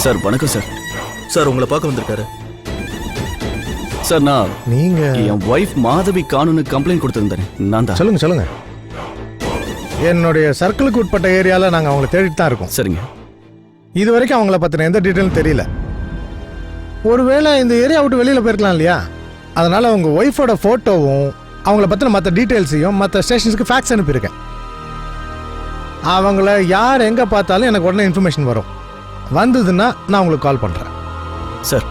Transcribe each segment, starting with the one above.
Sir வணக்கம் sir. Sir உங்களை பார்க்க வந்திருக்காரு. சார் நான் நீங்க என் ஒய்ஃப் மாதவி காணுன்னு கம்ப்ளைண்ட் கொடுத்திருந்தேன். நான் தான். சொல்லுங்க. என்னுடைய சர்க்கிளுக்கு உட்பட்ட ஏரியால நாங்க அவங்கள தேடிட்டு தான் இருக்கோம். சரிங்க. இது வரைக்கும் அவங்கள பத்தின எந்த டீட்டெயிலும் தெரியல. ஒருவேளை இந்த ஏரியா விட்டு வெளியில போயிருக்கலாம் இல்லையா? அதனால உங்க ஒய்ஃபோட போட்டோவும் அவங்கள பத்தின மற்ற டீட்டெயில்ஸையும் மற்ற ஸ்டேஷன்ஸ்க்கு ஃபேக்ஸ் அனுப்பியிருக்கேன். அவங்கள யார் எங்க பார்த்தாலும் எனக்கு உடனே இன்ஃபர்மேஷன் வரும். வந்ததுன்னா நான் உங்களுக்கு கால் பண்றேன். சார்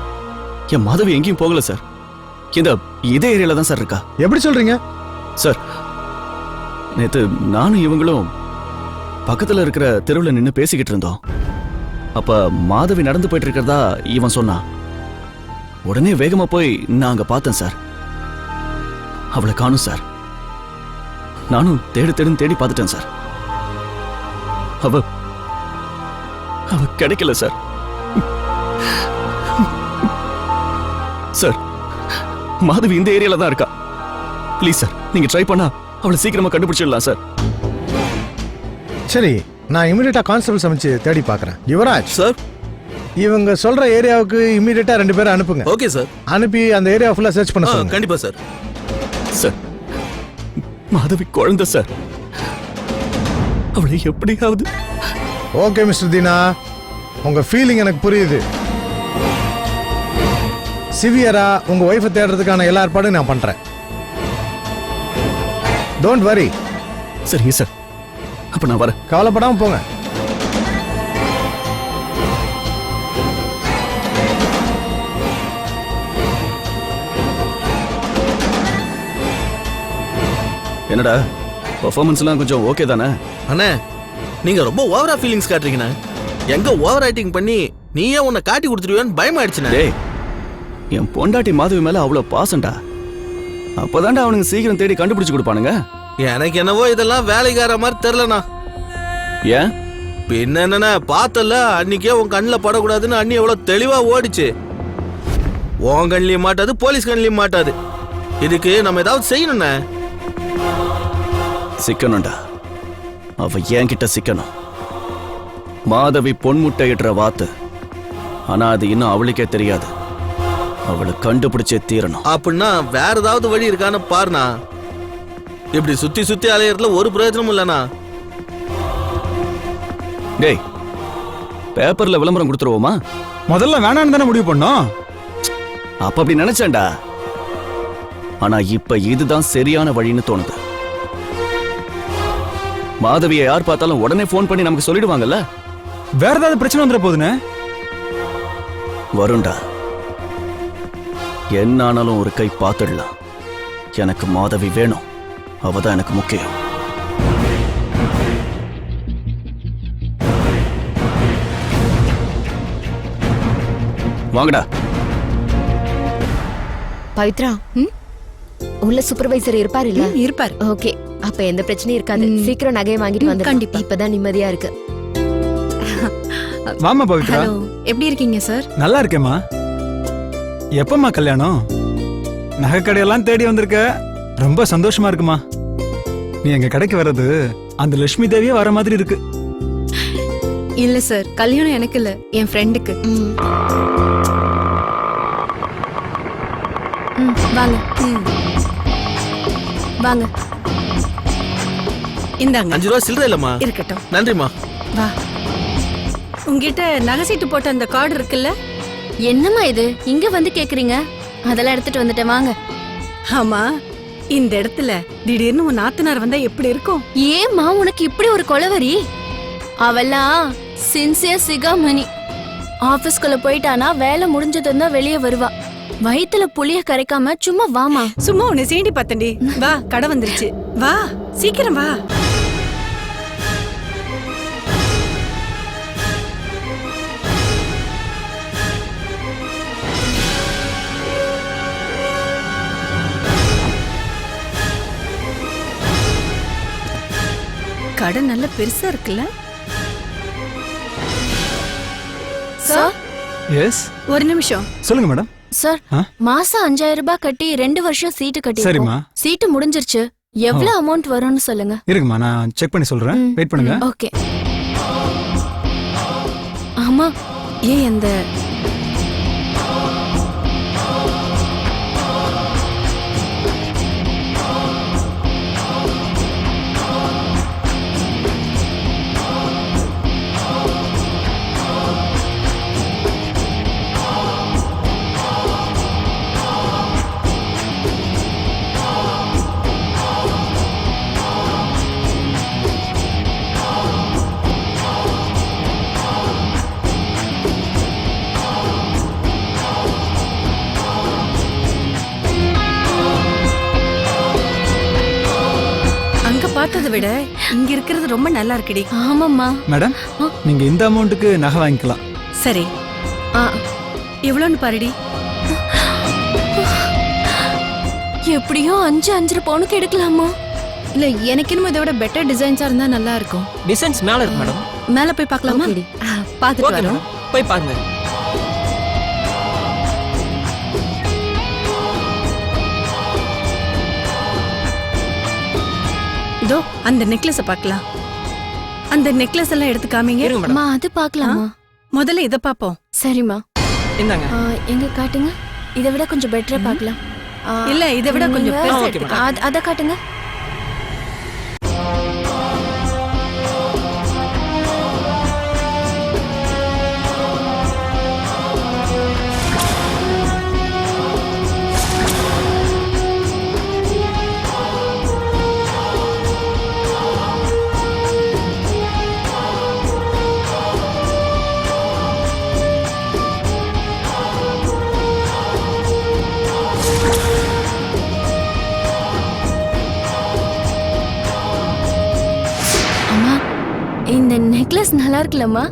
என் மாதவி எங்கேயும் போகல சார். இதே ஏரியால தான் சார் இருக்கா. எப்படி சொல்றீங்க? சார் நேத்து நானும் இவங்களும் பக்கத்துல இருக்கிற தெருவில் நின்று பேசிக்கிட்டு இருந்தோம். அப்ப மாதவி நடந்து போயிட்டு இருக்கிறதா இவன் சொன்னான். உடனே வேகமா போய் நான் அங்க பார்த்தேன் சார். அவளை காணும் சார். நானும் தேடி பார்த்துட்டேன் சார். அவ கிடைக்கல சார். சார் மாதவி இந்த ஏரியால தான் இருக்கா. ப்ளீஸ் சார் நீங்க ட்ரை பண்ணா அவளை சீக்கிரமா கண்டுபிடிச்சிடலாம் சார். சரி, நான் இமிடியேட்டா கான்ஸ்டபிள் சமைச்சு தேடி பார்க்கறேன். யுவராஜ் சார், இவங்க சொல்ற ஏரியாவுக்கு இமிடியேட்டா 2 பேரை அனுப்புங்க. Okay sir. அனுப்பி அந்த ஏரியா ஃபுல்லா சர்ச் பண்ண சொல்லுங்க. கண்டிப்பா சார். சார் மாதவி குழந்தை சார். அவளை எப்படியாவது. ஓகே மிஸ்டர் தீனா, உங்க ஃபீலிங் எனக்கு புரியுது. சிவியரா உங்க ஒய்ஃபை தேடுறதுக்கான எல்லா ஏற்பாடும் நான் பண்றேன். Don't worry. சரிங்க சார், அப்ப நான் வரேன். கவலைப்படாம போங்க. என்னடா பெர்ஃபார்மன்ஸ்லாம் கொஞ்சம் ஓகே தானே? அண்ணே, நீங்க ரொம்ப ஓவரா ஃபீலிங்ஸ் காட்டுறீங்கண்ணே. எங்க ஓவர் ஆக்டிங் பண்ணி நீயே உன்னை காட்டி கொடுத்துருவேன்னு பயமாயிடுச்சுண்ணே. டேய், என் பொண்டாட்டி மாதவி மேல அவ்வளவு பாசண்டா. அப்பதான்டா அவனுங்க சீக்கிரம் தேடி கண்டுபிடிச்சு கொடுப்பானுங்க. எனக்கு என்னவோ இதெல்லாம் வேலைக்கார மாதிரி தெரிலண்ணா. ஏன்? பின்ன என்னண்ணே, பார்த்தல அன்னைக்கே உன் கண்ணில் படக்கூடாதுன்னு அண்ணி எவ்வளவு தெளிவா ஓடிச்சு. உன் கண்ணிலையும் மாட்டாது, போலீஸ் கண்ணிலையும் மாட்டாது. இதுக்கு நம்ம ஏதாவது செய்யணுண்ணே. சிக்கணும்டா, அவ என்கிட்ட சிக்கணும். மாதவி பொன்முட்டையிடுற வாத்து. ஆனா அது இன்னும் அவளுக்கே தெரியாது. அவளை கண்டுபிடிச்சே தீரணும். அப்படின்னா வேற ஏதாவது வழி இருக்கான்னு பாருண்ணா. இப்படி சுத்தி சுத்தி அலையறதுல ஒரு பிரயோஜனமும் இல்லண்ணா. டேய், பேப்பர்ல விளம்பரம் கொடுத்துருவோமா? முதல்ல வேணான்னு தானே முடிவு பண்ணோம். அப்ப அப்படி நினைச்சேன்டா. ஆனா இப்ப இதுதான் சரியான வழின்னு தோணுது. மாதவியை யார் பார்த்தாலும் உடனே போன் பண்ணி நமக்கு சொல்லிடுவாங்கல்ல. வேற ஏதாவது பிரச்சனை வந்துட போதுன்னு. வருண்டா, என்ன ஆனாலும் ஒரு கை பார்த்துடலாம். எனக்கு மாதவி வேணும். அவதான் எனக்கு முக்கியம். வாங்கடா. பவித்ரா, உள்ள சூப்பர்வைசர் இருப்பாரு இல்ல? இருப்பாரு. ஓகே, அப்ப எந்த பிரச்சனையும் இருக்காது. சீக்கிரம் நகையை வாங்கிட்டு வந்து. கண்டிப்பா. இப்பதான் நிம்மதியா இருக்கு. வாமா பவித்ரா. ஹலோ, எப்படி இருக்கீங்க சார்? நல்லா இருக்கேம்மா. எப்பம்மா கல்யாணம்? நகை கடையெல்லாம் தேடி வந்திருக்க, ரொம்ப சந்தோஷமா இருக்குமா. நீ எங்க கடைக்கு வர்றது அந்த லட்சுமி தேவியே வர மாதிரி இருக்கு. இல்ல சார், கல்யாணம் எனக்கு இல்ல, என் ஃப்ரெண்டுக்கு. வாங்க வாங்க. இந்தாங்க. 5 ரூபா சில்லறை இல்லம்மா. இருக்கட்டும். நன்றிம்மா. வா. உங்ககிட்ட நகை சீட்டு போட்ட அந்த கார்டு இருக்குல்ல? என்னம்மா இது இங்க வந்து கேக்குறீங்க? அதெல்லாம் எடுத்துட்டு வந்துட்டேன், வாங்க. ஆமா, இந்த இடத்துல திடீர்னு உன் நாத்தனார் வந்தா எப்படி இருக்கும்? ஏம்மா உனக்கு இப்படி ஒரு கொலவரி? அவெல்லாம் சின்சியர் சிகாமணி. ஆபீஸ்க்குள்ள போயிட்டானா வேலை முடிஞ்சதும் தான் வெளியே வருவா. வயித்துல புளிய கரைக்காம சும்மா வாமா. சும்மா உன்னை சீண்டி பார்த்தண்டி. வா, கடை வந்துருச்சு. வா சீக்கிரம் வா. கடை நல்ல பெருசா இருக்குல்ல? சார், எஸ், ஒரு நிமிஷம். சொல்லுங்க மேடம். சார், மாசம் 5000 ரூபாய் கட்டி 2 வருஷம் சீட்டு கட்டி. சரிம்மா. சீட்டு முடிஞ்சிருச்சு. எவ்வளவு அமௌண்ட் வரும்னு சொல்லுங்க. இருக்குமா, நான் செக் பண்ணி சொல்றேன். வெயிட் பண்ணுங்க. ஓகே. ஆமா, ஏன் அந்த அங்க பார்த்ததை விட இங்க இருக்கிறது ரொம்ப நல்லா இருக்குடி. ஆமாம்மா. மேடம் நீங்க இந்த அமௌண்ட்டுக்கு நகை வாங்கிக்கலாம். சரி, ஆ, எவ்வளோன்னு பாருடி. எப்படியோ 5-5.5 பவுனுக்கு எடுக்கலாமா? இல்ல எனக்கு இன்னும் இதை விட பெட்டர் டிசைன்ஸா இருந்தா நல்லா இருக்கும். டிசைன்ஸ் மேல இருக்கு மேடம். மேல போய் பார்க்கலாமா? பாத்துட்டு ஓகே வரோம். மேடம், போய் பாருங்க. இதோ அந்த நெக்லஸ பார்க்கலாம். அந்த நெக்லஸ் எல்லாம் எடுத்து காமிங்க. இருங்க மேடம். அம்மா அது பார்க்கலாமா? முதல்ல இத பாப்போம். சரிம்மா. இந்தாங்க. எங்க காட்டுங்க. இதை விட கொஞ்சம் பெட்டரா பார்க்கலாம். இல்ல இத விட கொஞ்சம் நீங்க- பெருசா ஓகே எடுத்துக்கோ. அத காட்டுங்க. அம்மா இந்த நெக்லஸ் நல்லா இருக்குல்லம்மா?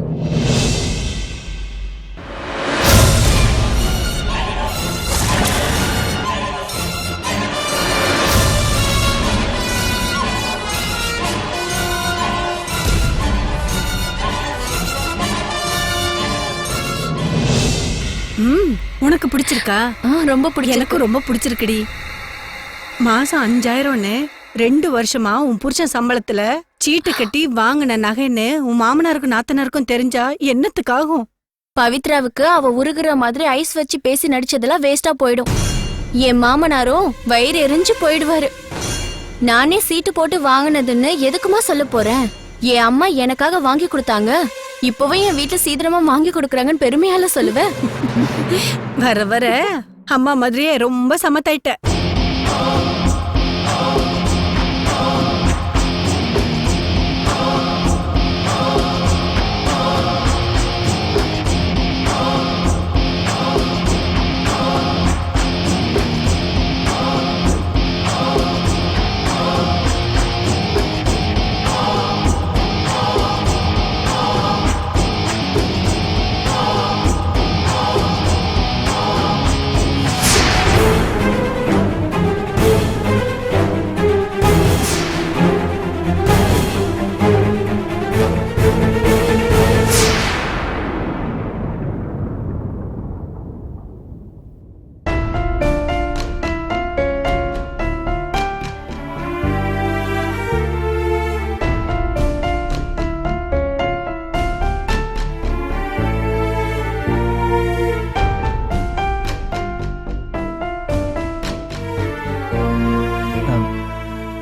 உனக்கு பிடிச்சிருக்கா? ரொம்ப பிடிச்சிருக்கு. எனக்கு ரொம்ப பிடிச்சிருக்குடி. மாசம் 5000ன்னு 2 வருஷமா உன் புருஷன் சம்பளத்துல சீட்டு கட்டி வாங்கின நகைன்னு உன் மாமனாருக்கும் நாத்தனாருக்கும் தெரிஞ்சா என்னத்துக்காகும்? பவித்ராவுக்கு அவ உருகுற மாதிரி ஐஸ் வச்சு பேசி நடிச்சதெல்லாம் வேஸ்டா போயிடும். என் மாமனாரும் வயிறு எரிஞ்சு போயிடுவாரு. நானே சீட்டு போட்டு வாங்கினதுன்னு எதுக்குமா சொல்ல போறேன்? என் அம்மா எனக்காக வாங்கி கொடுத்தாங்க, இப்பவே என் வீட்டுல சீக்கிரமா வாங்கி கொடுக்கறாங்கன்னு பெருமையால சொல்லுவேன். வர வர அம்மா மாதிரியே ரொம்ப சமத்தாயிட்ட.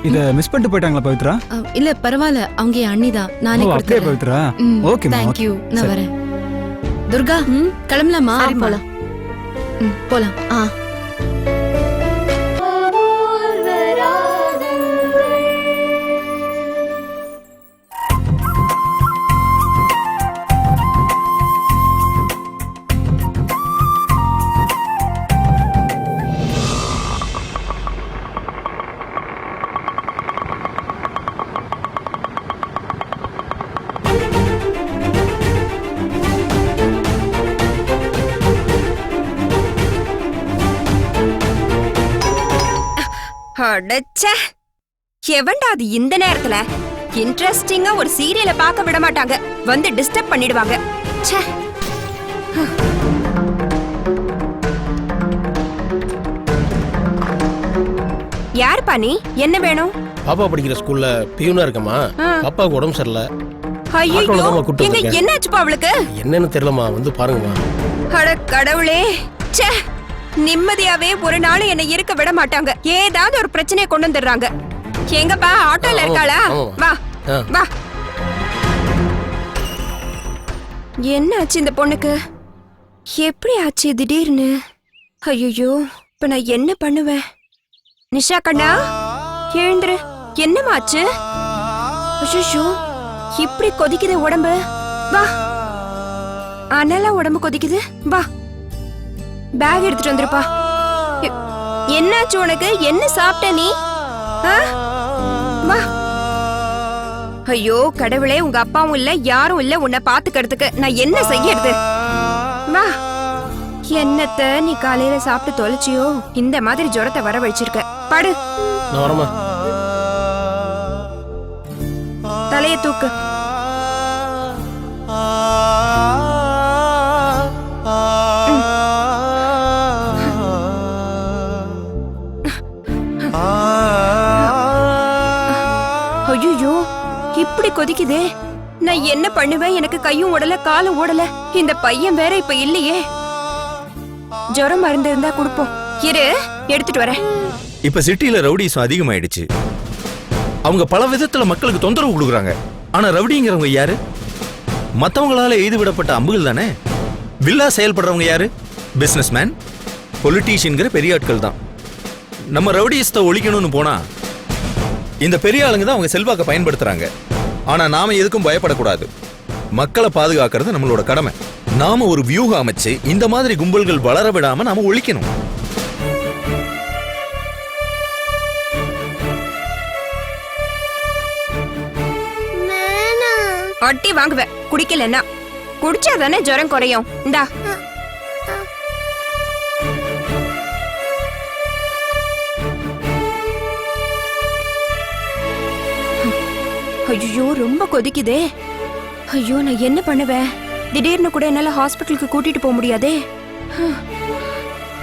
இத மிஸ் பண்ணிட்டு போயிட்டாங்களா பவித்ரா? இல்ல பரவாயில்ல, அவங்க என் அண்ணி தான். நானே ஓ, அப்படியே கொடுத்துறேன். பவித்ரா. Okay thank you. நான் சரி. வரேன். துர்கா கிளம்பலாமா? சரிம்மா. போலாம். போலாம். அடச்சே, எவன்டா அது இந்த நேரத்துல? இன்ட்ரெஸ்டிங்கா ஒரு சீரியலை பார்க்க விட மாட்டாங்க, வந்து டிஸ்டர்ப் பண்ணிடுவாங்க. ச்சே. யார் பாணி? என்ன வேணும்? பாப்பா படிக்கிற ஸ்கூல்ல பியூனா இருக்கமா? பாப்பாவுக்கு உடம்பு சரியில்லை. ஐயோ ஆட்டோலதாம்மா கூட்டு எங்க வந்திருக்கேன். என்னாச்சுப்பா அவளுக்கு? என்னன்னு தெரியலம்மா, வந்து பாருங்கம்மா. அட கடவுளே, ச்சே, நிம்மதியாவே ஒரு நாள் என்னை இருக்க விட மாட்டாங்க. ஏதாவது ஒரு பிரச்சனையை கொண்டு வந்துடுறாங்க. எங்கப்பா ஆட்டோல இருக்காளா? வா வா. என்ன ஆச்சு இந்த பொண்ணுக்கு? எப்படி ஆச்சு திடீர்னு? ஐயோ, இப்ப நான் என்ன பண்ணுவேன்? நிஷா கண்ணா, எழுந்துரு. என்னமாச்சு? ஐயோ, இப்படி கொதிக்குது உடம்பு. வா. அனலா உடம்பு கொதிக்குது. வா, பேக் எடுத்துட்டு வந்துருப்பா. என்னாச்சு உனக்கு? என்ன சாப்பிட்ட நீ? ஆ? வா. ஐயோ கடவுளே, உங்க அப்பாவும் இல்ல யாரும் இல்ல உன்னை பாத்துக்கிறதுக்கு. நான் என்ன செய்யறது? வா. என்னத்த நீ காலையில சாப்பிட்டு தொலைச்சியோ? இந்த மாதிரி ஜுரத்தை வர வச்சிருக்க. படு. நான் வரமா. தலைய தூக்கு. ஐயோ, இப்படி கொதிக்குதே. நான் என்ன பண்ணுவேன்? எனக்கு கையும் ஓடல காலும் ஓடல. இந்த பையன் வேற இப்ப இல்லையே. ஜுரம் மருந்து இருந்தா கொடுப்போம். இரு, எடுத்துட்டு வரேன். இப்ப சிட்டில ரவுடிசம் அதிகமாயிடுச்சு. அவங்க பல விதத்துல மக்களுக்கு தொந்தரவு கொடுக்குறாங்க. ஆனா ரவுடிங்கிறவங்க யாரு? மத்தவங்களால எய்து விடப்பட்ட அம்புகள் தானே. வில்லா செயல்படுறவங்க யாரு? பிசினஸ் மேன், பொலிட்டீஷியன்கிற பெரிய ஆட்கள் தான். நம்ம ரவுடிசத்தை ஒழிக்கணும்னு போனா இந்த பெரிய ஆளுங்க தான் அவங்க செல்வாக்க பயன்படுத்துறாங்க. ஆனா நாம எதுக்கும் பயப்படக்கூடாது. மக்களை பாதுகாக்கிறது நம்மளோட கடமை. நாம ஒரு வியூகம் அமைச்சு இந்த மாதிரி கும்பல்கள் வளர விடாம நாம ஒழிக்கணும். அட்டி வாங்குவேன். குடிக்கலன்னா குடிச்சாதானே ஜுரம் குறையும். இந்தா. ஐயோ, ரொம்ப கொதிக்குதே. ஐயோ, நான் என்ன பண்ணுவேன்? திடீர்னு கூட என்னால ஹாஸ்பிட்டலுக்கு கூட்டிட்டு போக முடியாதே.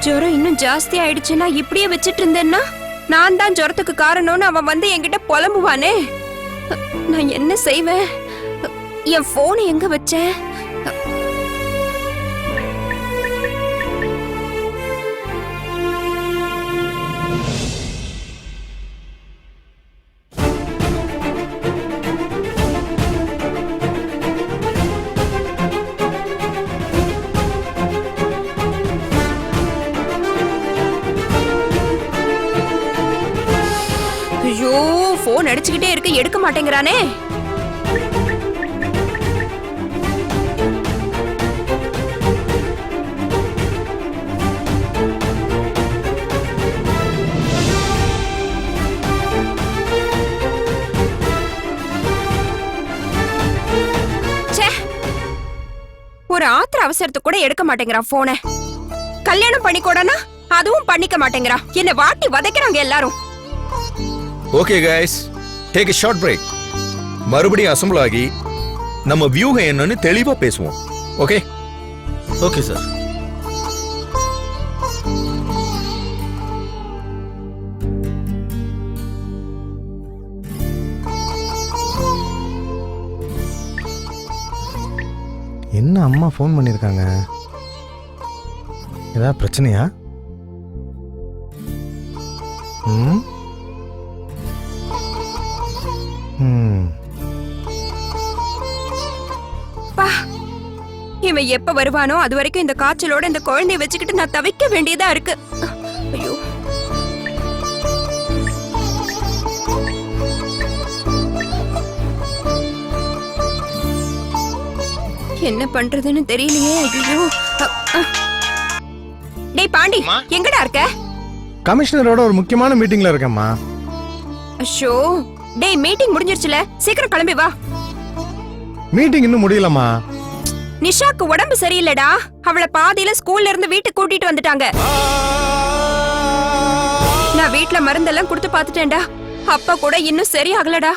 ஜுரம் இன்னும் ஜாஸ்தி ஆயிடுச்சுன்னா இப்படியே வச்சிட்டு இருந்தேன்னா நான் தான் ஜுரத்துக்கு காரணம்னு அவன் வந்து என்கிட்ட புலம்புவானே. நான் என்ன செய்வேன்? என் போன் எங்க வச்சேன்? ஐயோ, போன் அடிச்சுக்கிட்டே இருக்கு, எடுக்க மாட்டேங்கிறானே. ஒரு ஆத்திர அவசரத்துக்கு கூட எடுக்க மாட்டேங்கிறான் போனை. கல்யாணம் பண்ணிக்கோடனா அதுவும் பண்ணிக்க மாட்டேங்கிறான். என்ன வாட்டி வதைக்கிறாங்க எல்லாரும். Okay guys, take a short break. மறுபடியும் அசம்பிள் ஆகி நம்ம வியூகம் என்னன்னு தெளிவா பேசுவோம். ஓகே? Okay sir. என்ன அம்மா ஃபோன் பண்ணியிருக்காங்க? ஏதாவது பிரச்சனையா? ம் ம் பா, இவன் எப்ப வருவானோ அது வரைக்கும் இந்த காய்ச்சலோட இந்த குழந்தைய வச்சுக்கிட்டு நான் தவிக்க வேண்டியதா இருக்கு. ஐயோ, என்ன பண்றதுன்னு தெரியலையே. ஐயோ, டேய் பாண்டி, எங்கடா இருக்க? கமிஷனரோட ஒரு முக்கியமான மீட்டிங்ல இருக்கேம்மா. அஷோ, டேய் மீட்டிங் முடிஞ்சிருச்சுல, சீக்கிரம் கிளம்பி வா. மீட்டிங் இன்னும் முடியலம்மா. நிஷாக்கு உடம்பு சரியில்லடா. அவளை பாதியில ஸ்கூல்ல இருந்து வீட்டுக்கு கூட்டிட்டு வந்துட்டாங்க. நான் வீட்ல மருந்தெல்லாம் கொடுத்து பாத்துட்டேன்டா. அப்பா கூட இன்னும் சரியாகலடா.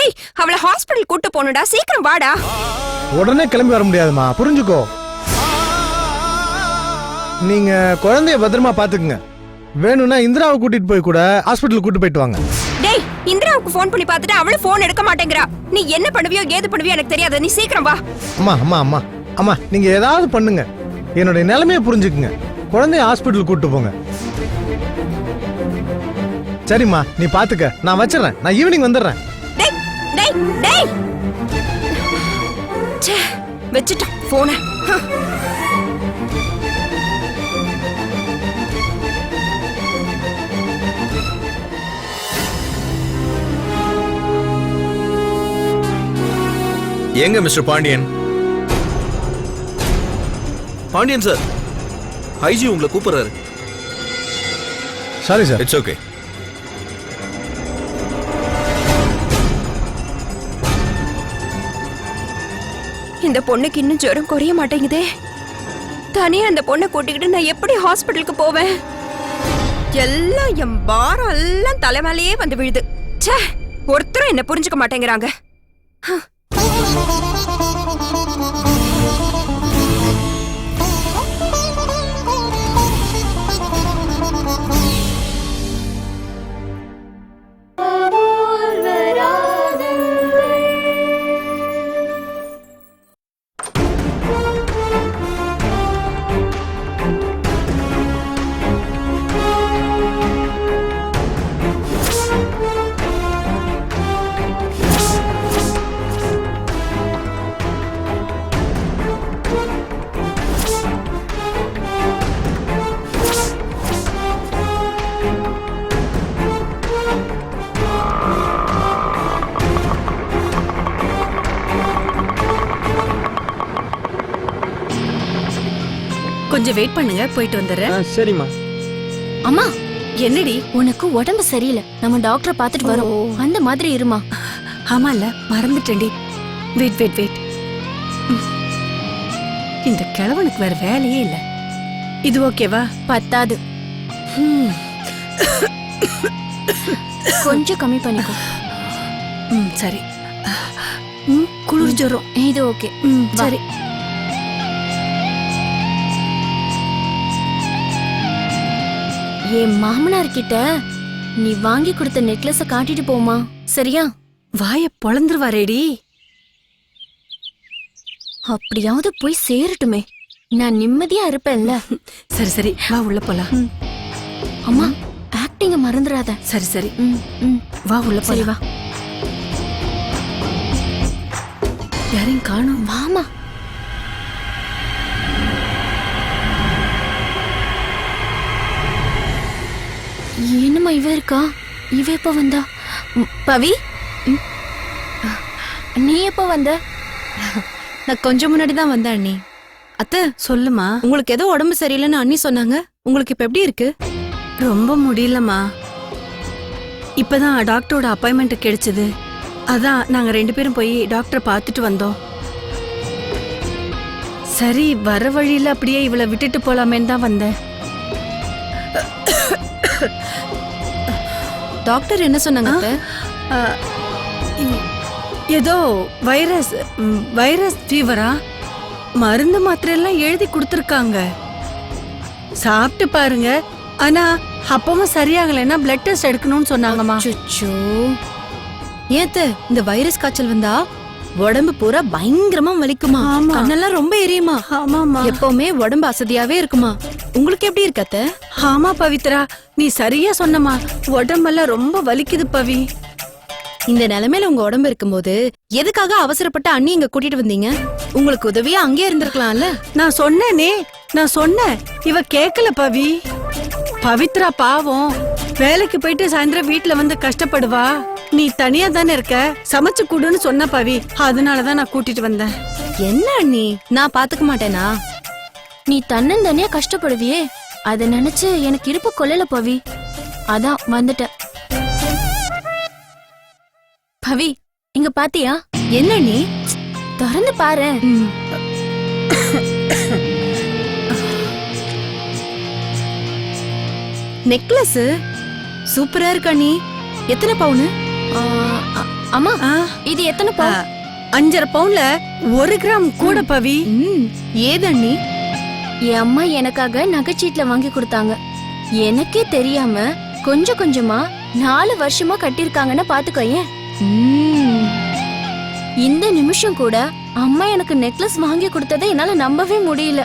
ஏய், அவளை ஹாஸ்பிடல் கூட்டு போணும்டா. சீக்கிரம் வாடா. உடனே கிளம்பி வர முடியாதுமா, புரிஞ்சுக்கோ. நீங்க குழந்தைய பத்திரமா பாத்துக்குங்க. வேணும்னா இந்திராவை கூட்டிட்டு போய் கூட ஹாஸ்பிட்டல் கூட்டு போயிட்டு வாங்க. டேய், இந்திராவுக்கு ஃபோன் பண்ணி பார்த்துட்டு அவளும் ஃபோன் எடுக்க மாட்டேங்கிறா. நீ என்ன பண்ணுவியோ ஏது பண்ணுவியோ எனக்கு தெரியாது. நீ சீக்கிரம் வா. அம்மா அம்மா அம்மா அம்மா நீங்க ஏதாவது பண்ணுங்க. என்னுடைய நிலைமையை புரிஞ்சுக்குங்க. குழந்தைய ஹாஸ்பிட்டல் கூட்டு போங்க. சரிம்மா நீ பாத்துக்க. நான் வச்சிடறேன். நான் ஈவினிங் வந்துடுறேன். டேய் டேய் டேய். ச்சே, வச்சிட்டா போன. எங்க mister Pandiyan? Pandiyan sir, IG உங்களை கூப்பிடுறாரு. Sorry sir. It's okay. இந்த பொண்ணுக்கு இன்னும் ஜுரம் குறைய மாட்டேங்குதே. தனியா அந்த பொண்ணை கூட்டிக்கிட்டு நான் எப்படி ஹாஸ்பிட்டலுக்கு போவேன்? எல்லாம் என் பாரம் எல்லாம் தலைமையிலேயே வந்து விழுது. ச்சே, ஒருத்தரும் என்ன புரிஞ்சுக்க மாட்டேங்கிறாங்க. கொஞ்சம் வெயிட் பண்ணுங்க, போயிட்டு வந்துடுறேன். சரிம்மா. அம்மா, என்னடி? உனக்கு உடம்பு சரியில்லை. நம்ம டாக்டரை பார்த்துட்டு வரோம். அந்த மாதிரி இருமா. ஆமால, மறந்துட்டேன்டி. Wait wait wait. இந்த கிழவனுக்கு வேற வேலையே இல்ல. இது ஓகேவா? பத்தாது. கொஞ்சம் கம்மி பண்ணிக்கோ. சரி. குளிர் ஜுரம். இது ஓகே. சரி. என் மாமனார் கிட்ட நீ வாங்கி கொடுத்த நெக்லஸ காட்டிட்டு போமா, சரியா? வாய பொளந்துருவாரேடி. அப்படியாவது போய் சேரட்டுமே, நான் நிம்மதியா இருப்பேன்ல. சரி சரி, வா உள்ள போலாம். அம்மா, ஆக்டிங்க மறந்துடாத. சரி சரி, வா உள்ள போய் வா. யாரையும் காணோம். வாமா. என்னம்மா இவ இருக்கா? இவ எப்ப வந்தா? பவி, நீ எப்ப வந்த? நான் கொஞ்சம் முன்னாடி தான் வந்தேன் அண்ணி. அத்தை, சொல்லுமா. உங்களுக்கு ஏதோ உடம்பு சரியில்லைன்னு அண்ணி சொன்னாங்க. உங்களுக்கு இப்ப எப்படி இருக்கு? ரொம்ப முடியலம்மா. இப்பதான் டாக்டரோட அப்பாயின்மெண்ட் கிடைச்சது. அதான் நாங்க 2 பேரும் போய் டாக்டரை பார்த்துட்டு வந்தோம். சரி, வர வழியில அப்படியே இவளை விட்டுட்டு போலாமேன்னு தான் வந்தேன். டாக்டர் என்ன சொன்னாங்க அத்தை? ஏதோ வைரஸ் ஃபீவரா? மருந்து மாத்திரை எல்லாம் எழுதி கொடுத்துருக்காங்க. சாப்பிட்டு பாருங்க. ஆனா அப்பவும் சரியாகலைன்னா பிளட் டெஸ்ட் எடுக்கணும்னு சொன்னாங்கம்மா. அச்சச்சோ. ஏன் அத்தை, இந்த வைரஸ் காய்ச்சல் வந்தா உடம்பு பூரா பயங்கரமா வலிக்குமா? ஆமா. கண்ணெல்லாம் ரொம்ப எரியுமா? ஆமாமா. எப்பவுமே உடம்பு அசதியாவே இருக்குமா? உங்களுக்கு எப்படி இருக்கு அத்தை? ஆமா பவித்ரா, நீ சரியா சொன்னமா. உடம்பெல்லாம் ரொம்ப வலிக்குது பவி. இந்த நிலைமையில உங்க உடம்பு இருக்கும்போது எதுக்காக அவசரப்பட்டு அண்ணி இங்க கூட்டிட்டு வந்தீங்க? உங்களுக்கு உதவியா அங்கேயே இருந்திருக்கலாம்ல. நான் சொன்னேனே, நான் சொன்னேன். இவ கேக்கல பவி. பவித்ரா பாவம், வேலைக்கு போயிட்டு சாயந்தரம் வீட்டுல வந்து கஷ்டப்படுவா. நீ தனியா தானே இருக்க, சமைச்சு கூடுன்னு சொன்ன பவி. அதனாலதான் நான் கூட்டிட்டு வந்தேன். என்ன அண்ணி, நான் பாத்துக்க மாட்டேனா? நீ தன்னந்தனியா கஷ்டப்படுவியே, அத நினைச்சு எனக்கு இருப்பு கொள்ளல பவி. அதான் வந்துட்ட. பவி, இங்க பாத்தியா? என்ன நீ திறந்து பாரு. நெக்லஸ் சூப்பரா இருக்கா நீ. எத்தனை பவுனு? அம்மா, இது எத்தனை பவுன்? 5.5 பவுன்ல 1 கிராம் கூட பவி. ஏதண்ணி? என் அம்மா எனக்காக நகைச்சீட்டுல வாங்கி கொடுத்தாங்க. எனக்கே தெரியாம கொஞ்சம் கொஞ்சமா 4 வருஷமா கட்டியிருக்காங்கன்னு பாத்துக்கோயேன். இந்த நிமிஷம் கூட அம்மா எனக்கு நெக்லஸ் வாங்கி கொடுத்ததை என்னால நம்பவே முடியல.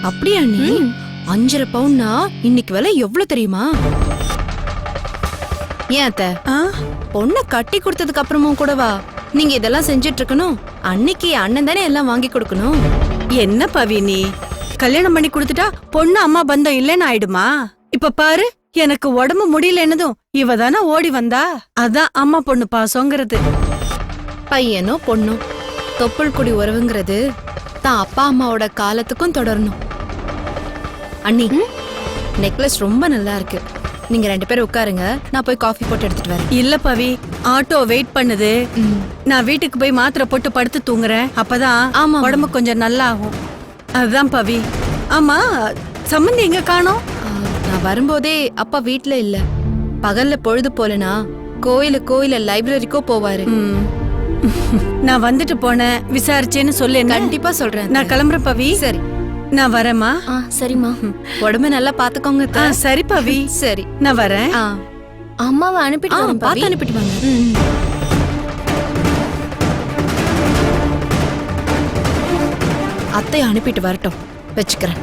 அப்படியா நீ 5.5 பவுன்னா இன்னைக்கு விலை எவ்வளவு தெரியுமா? ஏன் அத்தை, பொண்ணை கட்டி கொடுத்ததுக்கு அப்புறமும் கூடவா நீங்க இதெல்லாம் செஞ்சுட்டு இருக்கணும்? அன்னைக்கு அண்ணன் தானே எல்லாம் வாங்கி கொடுக்கணும். என்ன பவி நீ கல்யாணம் பண்ணி கொடுத்துட்டா பொண்ணு அம்மா பந்தம் இல்லைன்னு ஆயிடுமா? இப்ப பாரு, எனக்கு உடம்பு முடியலன்னதும் இவ தானே ஓடி வந்தா. அதான் அம்மா பொண்ணு பாசங்கிறது. பையனோ பொண்ணோ தொப்புள் குடி உறவுங்கிறது தான் அப்பா அம்மாவோட காலத்துக்கும் தொடரணும். அண்ணி, நெக்லஸ் ரொம்ப நல்லா இருக்கு. நீங்க 2 பேரும் உட்காருங்க, நான் போய் காஃபி போட்டு எடுத்துட்டு வரேன். இல்ல பவி, ஆட்டோ வெயிட் பண்ணுது. நான் வீட்டுக்கு போய் மாத்திரை போட்டு படுத்து தூங்குறேன். அப்பதான் உடம்பு கொஞ்சம் நல்லா ஆகும். அதுதான் பவி. ஆமா, சம்மந்தி எங்க காணோம்? நான் வரும்போதே அப்பா வீட்ல இல்ல. பகல்ல பொழுது போலனா கோயில லைப்ரரிக்கோ போவாரு. நான் வந்துட்டு போனேன், விசாரிச்சேன்னு சொல்லு. கண்டிப்பா சொல்றேன். நான் கிளம்புறேன் பவி. சரி, நான் வரேம்மா. சரிம்மா. உடம்பு நல்லா பாத்துக்கோங்க அத்தை. சரி பவி. சரி, நான் வரேன். அம்மாவை அனுப்பிட்டு வரேன் பார்த்து பவி. அனுப்பிட்டு வாங்க. அத்தை அனுப்பிட்டு வரட்டும், வச்சுக்கிறேன்.